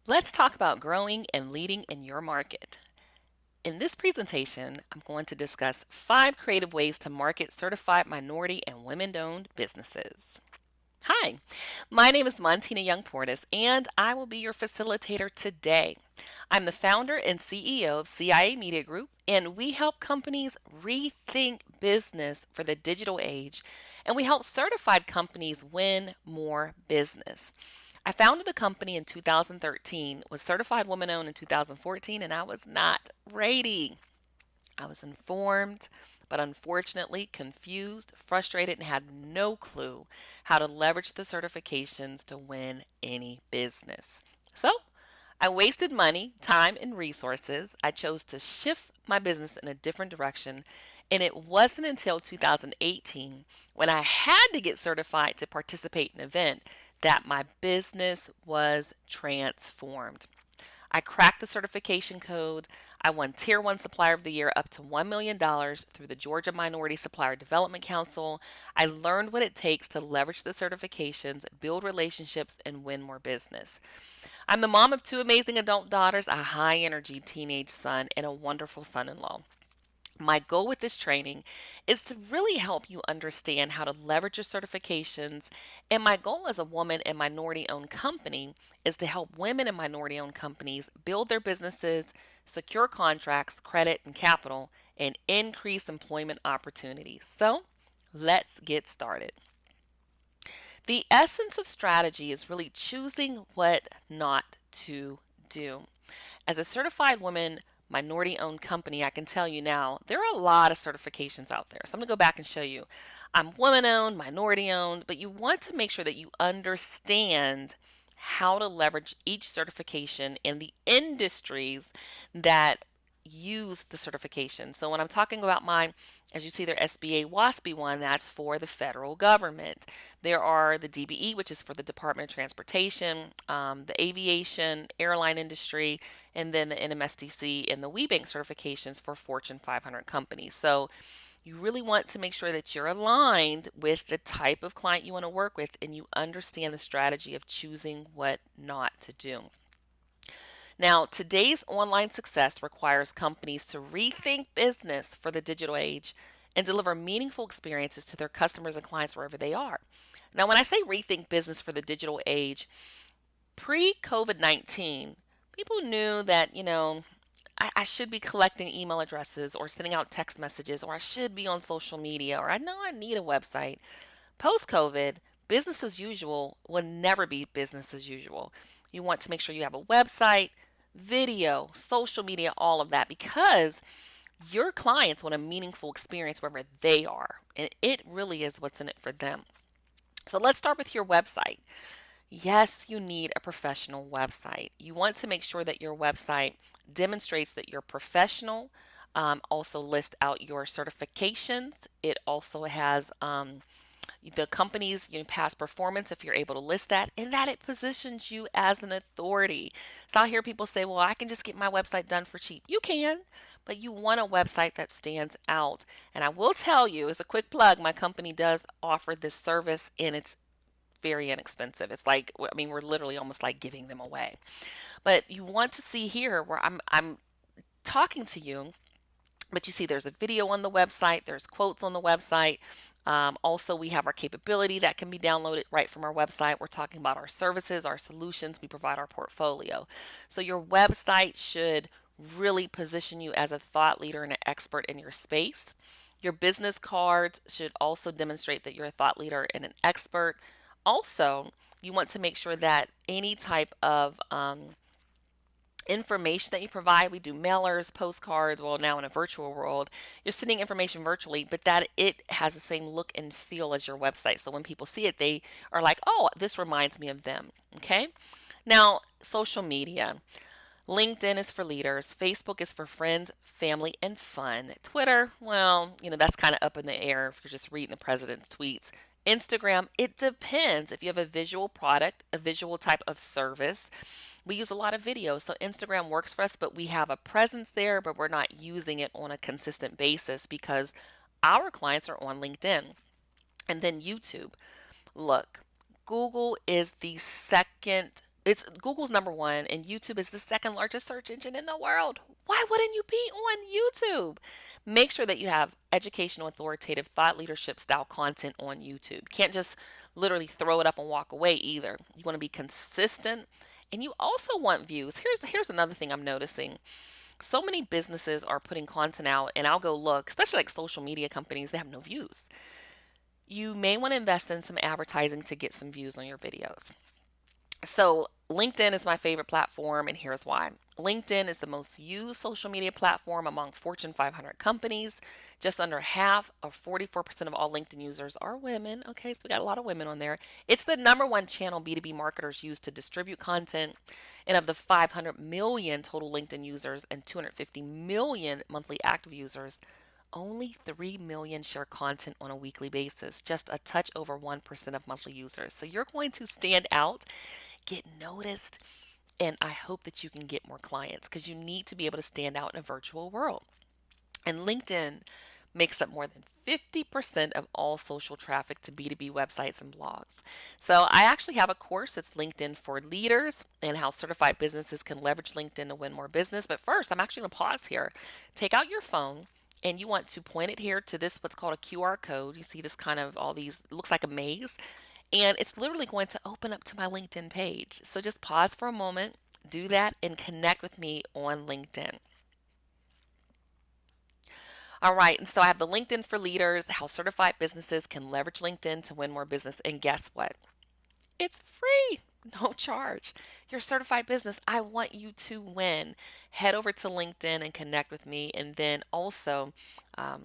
Let's talk about growing and leading in your market. In this presentation, I'm going to discuss 5 creative ways to market certified minority and women-owned businesses. Hi, my name is Montina Young Portis, and I will be your facilitator today. I'm the founder and CEO of CIA Media Group, and we help companies rethink business for the digital age, and we help certified companies win more business. I founded the company in 2013, was certified woman owned in 2014, and I was not ready. I was informed, but unfortunately confused, frustrated, and had no clue how to leverage the certifications to win any business. So I wasted money, time, and resources. I chose to shift my business in a different direction. And it wasn't until 2018, when I had to get certified to participate in an event, that my business was transformed. I cracked the certification code. I won Tier 1 Supplier of the Year up to $1 million through the Georgia Minority Supplier Development Council. I learned what it takes to leverage the certifications, build relationships, and win more business. I'm the mom of 2 amazing adult daughters, a high energy teenage son, and a wonderful son in law. My goal with this training is to really help you understand how to leverage your certifications. And my goal as a woman and minority owned company is to help women and minority owned companies build their businesses, secure contracts, credit, and capital, and increase employment opportunities. So let's get started. The essence of strategy is really choosing what not to do. As a certified woman, minority owned company, I can tell you now, there are a lot of certifications out there. So I'm going to go back and show you. I'm woman owned, minority owned, but you want to make sure that you understand how to leverage each certification in the industries that use the certification. So when I'm talking about mine, as you see, their SBA WASB one, that's for the federal government. There are the DBE, which is for the Department of Transportation, the aviation, airline industry, and then the NMSDC and the WeBank certifications for Fortune 500 companies. So you really want to make sure that you're aligned with the type of client you want to work with and you understand the strategy of choosing what not to do. Now, today's online success requires companies to rethink business for the digital age and deliver meaningful experiences to their customers and clients wherever they are. Now, when I say rethink business for the digital age, pre COVID 19, people knew that, I should be collecting email addresses or sending out text messages, or I should be on social media, or I know I need a website. Post COVID, business as usual will never be business as usual. You want to make sure you have a website, video, social media, all of that, because your clients want a meaningful experience wherever they are. And it really is what's in it for them. So let's start with your website. Yes, you need a professional website. You want to make sure that your website demonstrates that you're professional. Also, list out your certifications. It also has the company's past performance, if you're able to list that, and that it positions you as an authority. So I hear people say, well, I can just get my website done for cheap. You can, but you want a website that stands out. And I will tell you, as a quick plug, my company does offer this service, and it's very inexpensive. It's like, I mean, we're literally almost like giving them away. But you want to see here where I'm talking to you, but you see there's a video on the website, there's quotes on the website. Also, we have our capability that can be downloaded right from our website. We're talking about our services, our solutions, we provide our portfolio. So your website should really position you as a thought leader and an expert in your space. Your business cards should also demonstrate that you're a thought leader and an expert. Also, you want to make sure that any type of information that you provide, we do mailers, postcards, well, now in a virtual world, you're sending information virtually, but that it has the same look and feel as your website. So when people see it, they are like, oh, this reminds me of them. Okay. Now, social media. LinkedIn is for leaders. Facebook is for friends, family, and fun. Twitter, well, that's kind of up in the air if you're just reading the president's tweets. Instagram, it depends. If you have a visual product, a visual type of service, we use a lot of videos. So Instagram works for us, but we have a presence there, but we're not using it on a consistent basis because our clients are on LinkedIn. And then YouTube. Look, Google is the second It's Google's number one, and YouTube is the second largest search engine in the world. Why wouldn't you be on YouTube? Make sure that you have educational, authoritative, thought leadership style content on YouTube. Can't just literally throw it up and walk away either. You want to be consistent, and you also want views. Here's another thing I'm noticing. So many businesses are putting content out, and I'll go look, especially like social media companies, they have no views. You may want to invest in some advertising to get some views on your videos. So, LinkedIn is my favorite platform, and here's why. LinkedIn is the most used social media platform among Fortune 500 companies. Just under half, of 44% of all LinkedIn users are women. Okay, so we got a lot of women on there. It's the number one channel B2B marketers use to distribute content. And of the 500 million total LinkedIn users and 250 million monthly active users, only 3 million share content on a weekly basis, just a touch over 1% of monthly users. So you're going to stand out, get noticed, and I hope that you can get more clients because you need to be able to stand out in a virtual world. And LinkedIn makes up more than 50% of all social traffic to B2B websites and blogs. So I actually have a course that's LinkedIn for leaders and how certified businesses can leverage LinkedIn to win more business. But first, I'm actually going to pause here. Take out your phone and you want to point it here to this what's called a QR code. You see this kind of all these, it looks like a maze, and it's literally going to open up to my LinkedIn page. So just pause for a moment, do that, and connect with me on LinkedIn. All right, and so I have the LinkedIn for leaders, how certified businesses can leverage LinkedIn to win more business. And guess what? It's free, no charge. You're a certified business. I want you to win. Head over to LinkedIn and connect with me. And then also, um,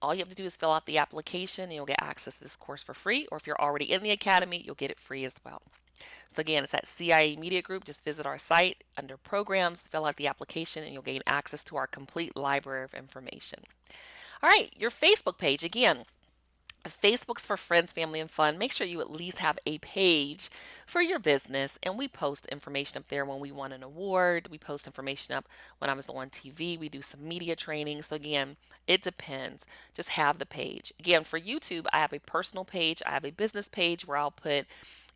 all you have to do is fill out the application and you'll get access to this course for free. Or if you're already in the academy, you'll get it free as well. So again, it's at CIA Media Group. Just visit our site under programs, fill out the application, and you'll gain access to our complete library of information. All right, your Facebook page. Again, Facebook's for friends, family, and fun. Make sure you at least have a page for your business. And we post information up there when we won an award. We post information up when I was on TV. We do some media training. So, again, it depends. Just have the page. Again, for YouTube, I have a personal page, I have a business page where I'll put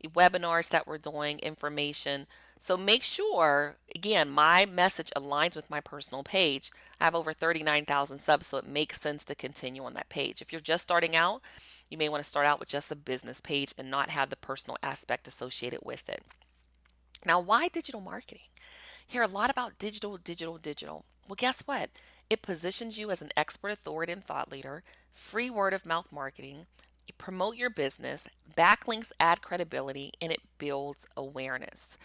webinars that we're doing, information. So make sure, again, my message aligns with my personal page. I have over 39,000 subs, so it makes sense to continue on that page. If you're just starting out, you may want to start out with just a business page and not have the personal aspect associated with it. Now, why digital marketing? Hear a lot about digital, digital, digital. Well, guess what? It positions you as an expert, authority, and thought leader, free word of mouth marketing, you promote your business, backlinks add credibility, and it builds awareness.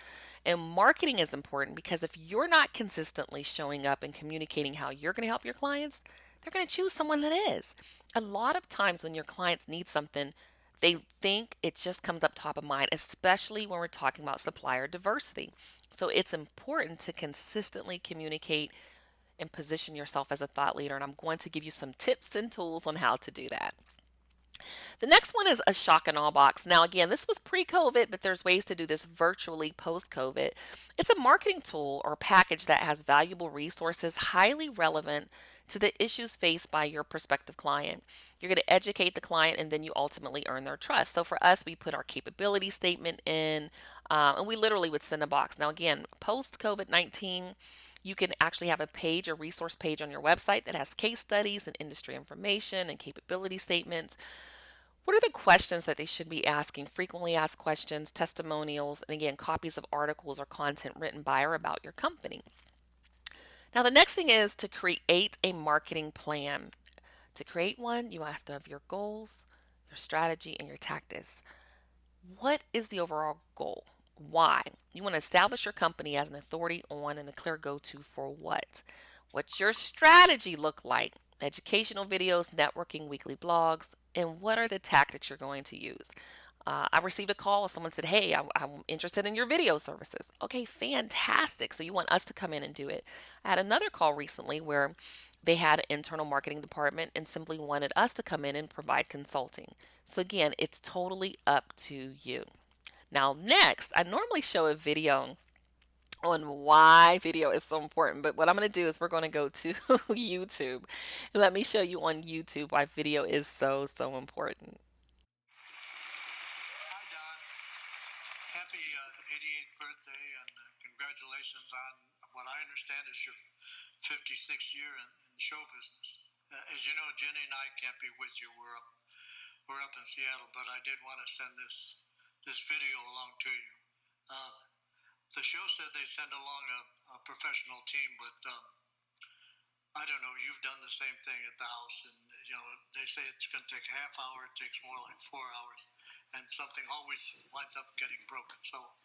And marketing is important because if you're not consistently showing up and communicating how you're going to help your clients, they're going to choose someone that is. A lot of times when your clients need something, they think it just comes up top of mind, especially when we're talking about supplier diversity. So it's important to consistently communicate and position yourself as a thought leader. And I'm going to give you some tips and tools on how to do that. The next one is a shock and awe box. Now, again, this was pre COVID, but there's ways to do this virtually post COVID. It's a marketing tool or package that has valuable resources highly relevant to the issues faced by your prospective client. You're going to educate the client and then you ultimately earn their trust. So for us, we put our capability statement in and we literally would send a box. Now, again, post COVID 19, you can actually have a page, a resource page on your website that has case studies and industry information and capability statements. What are the questions that they should be asking? Frequently asked questions, testimonials, and again, copies of articles or content written by or about your company. Now, the next thing is to create a marketing plan. To create one, you have to have your goals, your strategy, and your tactics. What is the overall goal? Why? You want to establish your company as an authority on and a clear go-to for what? What's your strategy look like? Educational videos, networking, weekly blogs, and what are the tactics you're going to use? I received a call. Someone said, "Hey, I'm interested in your video services." Okay, fantastic. So you want us to come in and do it. I had another call recently where they had an internal marketing department and simply wanted us to come in and provide consulting. So again, it's totally up to you. Now, next, I normally show a video on why video is so important, but what I'm going to do is we're going to go to YouTube and let me show you on YouTube why video is so, so important. Hi, Don. Happy 88th congratulations on what I understand is your 56th year in the show business. As you know, Jenny and I can't be with you. We're up in Seattle, but I did want to send this video along to you. The show said they send along a professional team, but I don't know. You've done the same thing at the house, and they say it's going to take a half hour. It takes more like 4 hours, and something always winds up getting broken. So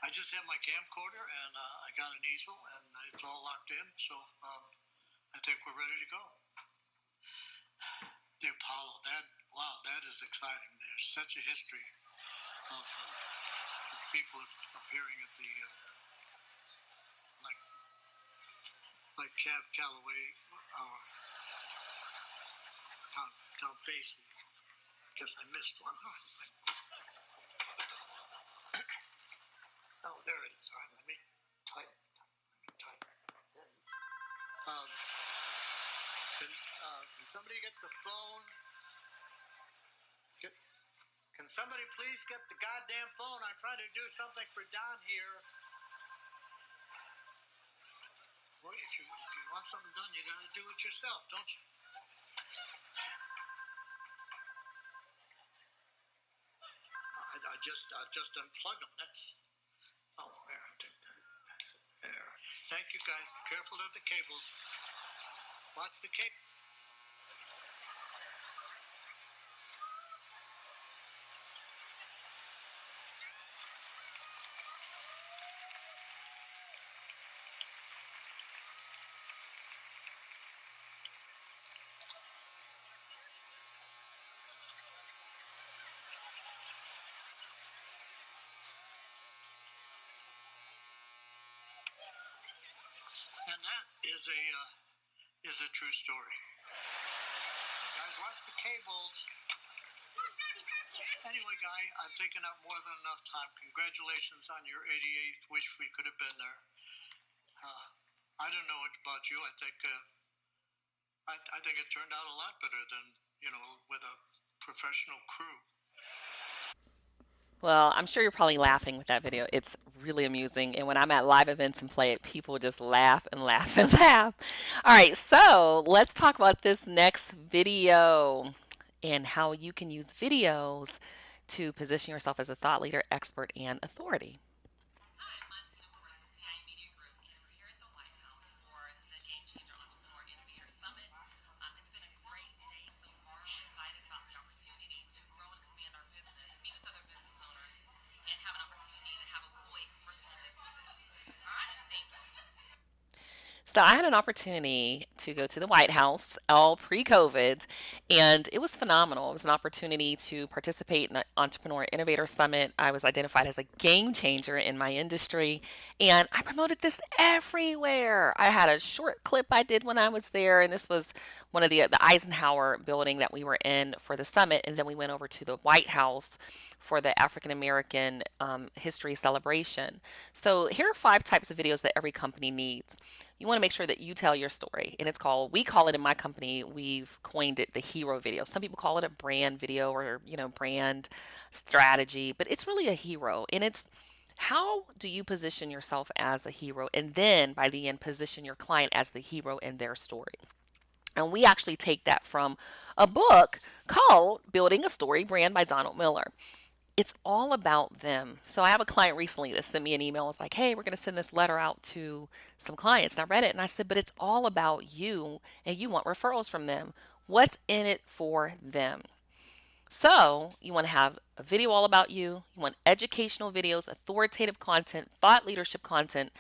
I just have my camcorder, and I got an easel, and it's all locked in. So I think we're ready to go. The Apollo, that is exciting. There's such a history of people appearing at the like Cab Calloway or Count Basie. I guess I missed one. Oh, there it is. All right, let me type. Can somebody get the phone? Can somebody please get the goddamn phone? I'm trying to do something for Don here. Boy, if you want something done, you gotta do it yourself, don't you? I just unplug them. That's there. Thank you, guys. Careful of the cables. Watch the cable. And that is a true story. Guys, watch the cables. Anyway, Guy, I've taken up more than enough time. Congratulations on your 88th. Wish we could have been there. I don't know about you. I think it turned out a lot better than with a professional crew. Well, I'm sure you're probably laughing with that video. It's really amusing. And when I'm at live events and play it, people just laugh and laugh and laugh. All right, so let's talk about this next video and how you can use videos to position yourself as a thought leader, expert, and authority. Hi, I'm Montina Young Portis, CIA Media Group, and we're here at the White House for the Game Changer Entrepreneur Innovator Summit. It's been a great day so far. We're excited about the opportunity to grow and expand our business, meet with other business owners, and have an opportunity to have a voice for small businesses. All right, thank you. So I had an opportunity to go to the White House all pre-COVID, and it was phenomenal. It was an opportunity to participate in the Entrepreneur Innovator Summit. I was identified as a game changer in my industry, and I promoted this everywhere. I had a short clip I did when I was there, and this was one of the Eisenhower building that we were in for the summit, and then we went over to the White House for the African American history celebration. So here are 5 types of videos that every company needs. You want to make sure that you tell your story, and we call it in my company, we've coined it the hero video. Some people call it a brand video or brand strategy, but it's really a hero, and it's how do you position yourself as a hero, and then by the end position your client as the hero in their story. And we actually take that from a book called Building a Story Brand by Donald Miller. It's all about them. So I have a client recently that sent me an email. It's like, hey, we're going to send this letter out to some clients. And I read it and I said, but it's all about you and you want referrals from them. What's in it for them? So you want to have a video all about you. You want educational videos, authoritative content, thought leadership content,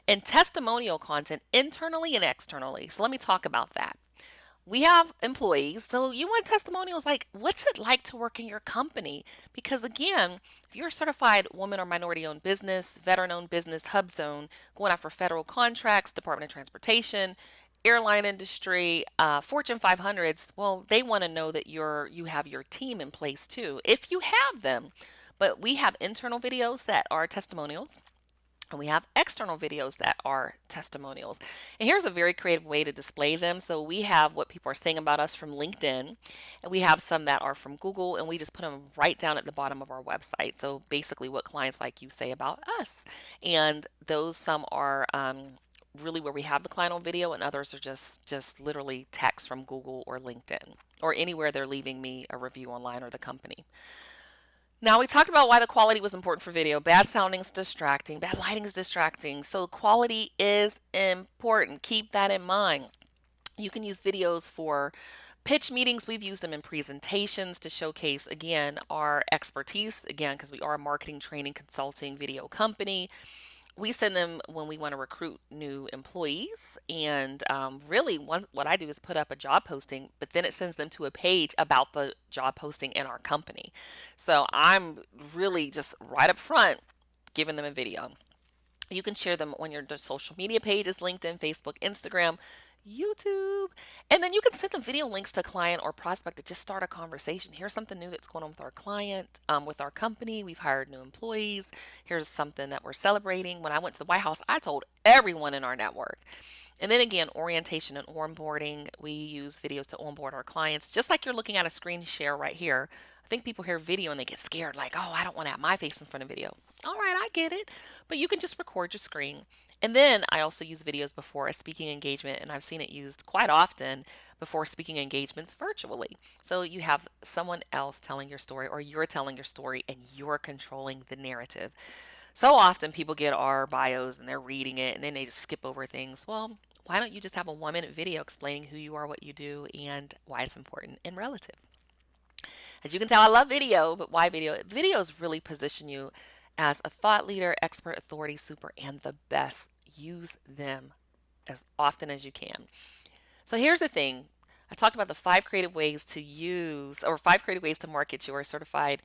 and testimonial content internally and externally. So let me talk about that. We have employees, so you want testimonials like, what's it like to work in your company? Because again, if you're a certified woman or minority owned business, veteran owned business, hub zone, going after federal contracts, Department of Transportation, airline industry, Fortune 500s, well, they want to know that you have your team in place too, if you have them. But we have internal videos that are testimonials. And we have external videos that are testimonials. And here's a very creative way to display them. So we have what people are saying about us from LinkedIn, and we have some that are from Google, and we just put them right down at the bottom of our website. So basically, what clients like you say about us. And those some are really where we have the client on video, and others are just literally text from Google or LinkedIn or anywhere they're leaving me a review online or the company. Now we talked about why the quality was important for video. Bad sounding is distracting, bad lighting is distracting. So quality is important. Keep that in mind. You can use videos for pitch meetings. We've used them in presentations to showcase, again, our expertise, again, because we are a marketing, training, consulting video company. We send them when we want to recruit new employees. And really, what I do is put up a job posting, but then it sends them to a page about the job posting in our company. So I'm really just right up front giving them a video. You can share them on your social media pages, LinkedIn, Facebook, Instagram, YouTube. And then you can send them video links to a client or prospect to just start a conversation. Here's something new that's going on with our client, with our company. We've hired new employees. Here's something that we're celebrating. When I went to the White House, I told everyone in our network. And then again, orientation and onboarding. We use videos to onboard our clients, just like you're looking at a screen share right here. I think people hear video and they get scared, like, oh, I don't want to have my face in front of video. All right, I get it. But you can just record your screen. And then I also use videos before a speaking engagement, and I've seen it used quite often before speaking engagements virtually. So you have someone else telling your story, or you're telling your story, and you're controlling the narrative. So often people get our bios and they're reading it and then they just skip over things. Well, why don't you just have a 1 minute video explaining who you are, what you do, and why it's important and relative? As you can tell, I love video, but why video? Videos really position you as a thought leader, expert, authority, super, and the best. Use them as often as you can. So here's the thing. I talked about the 5 creative ways to use, or 5 creative ways to market your certified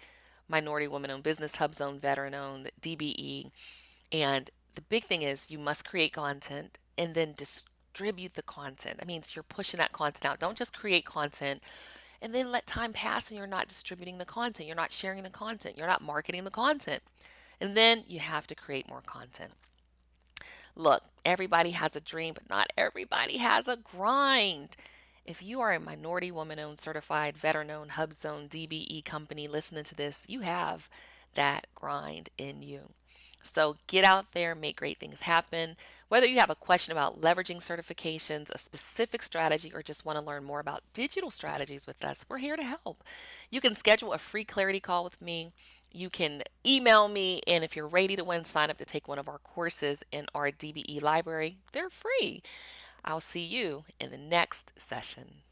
minority woman owned business, hub zone, veteran owned, DBE. And the big thing is you must create content and then distribute the content. That means you're pushing that content out. Don't just create content and then let time pass and you're not distributing the content. You're not sharing the content. You're not marketing the content. And then you have to create more content. Look, everybody has a dream, but not everybody has a grind. If you are a minority woman owned, certified, veteran owned, hub zone, DBE company listening to this, you have that grind in you. So get out there, make great things happen. Whether you have a question about leveraging certifications, a specific strategy, or just want to learn more about digital strategies with us, we're here to help. You can schedule a free clarity call with me. You can email me, and if you're ready to win, sign up to take one of our courses in our DBE library. They're free. I'll see you in the next session.